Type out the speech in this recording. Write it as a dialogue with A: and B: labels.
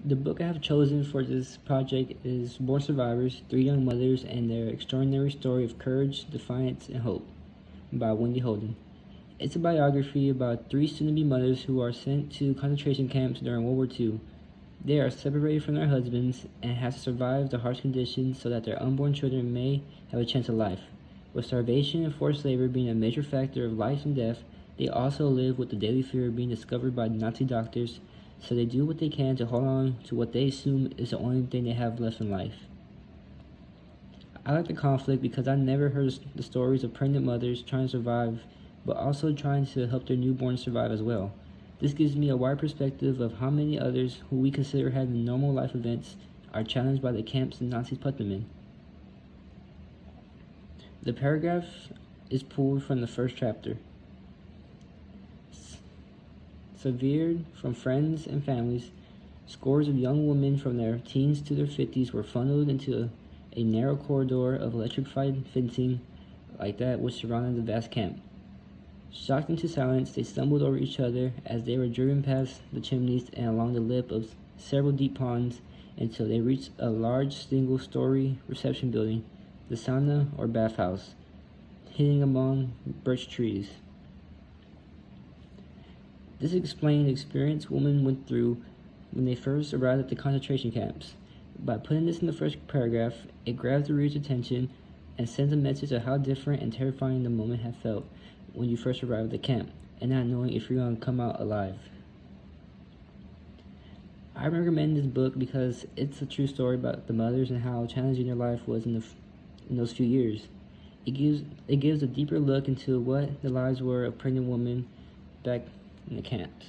A: The book I have chosen for this project is Born Survivors, Three Young Mothers and Their Extraordinary Story of Courage, Defiance, and Hope by Wendy Holden. It's a biography about three soon-to-be mothers who are sent to concentration camps during World War II. They are separated from their husbands and have to survive the harsh conditions so that their unborn children may have a chance at life. With starvation and forced labor being a major factor of life and death, they also live with the daily fear of being discovered by Nazi doctors, so they do what they can to hold on to what they assume is the only thing they have left in life. I like the conflict because I never heard the stories of pregnant mothers trying to survive, but also trying to help their newborns survive as well. This gives me a wide perspective of how many others who we consider having normal life events are challenged by the camps the Nazis put them in. The paragraph is pulled from the first chapter. Severed from friends and families, scores of young women from their teens to their 50s were funneled into a narrow corridor of electrified fencing like that which surrounded the vast camp. Shocked into silence, they stumbled over each other as they were driven past the chimneys and along the lip of several deep ponds until they reached a large single-story reception building, the sauna or bathhouse, hidden among birch trees. This explained the experience women went through when they first arrived at the concentration camps. By putting this in the first paragraph, it grabs the reader's attention and sends a message of how different and terrifying the moment had felt when you first arrived at the camp, and not knowing if you're going to come out alive. I recommend this book because it's a true story about the mothers and how challenging their life was in those few years. It gives a deeper look into what the lives were of pregnant women back in the camps.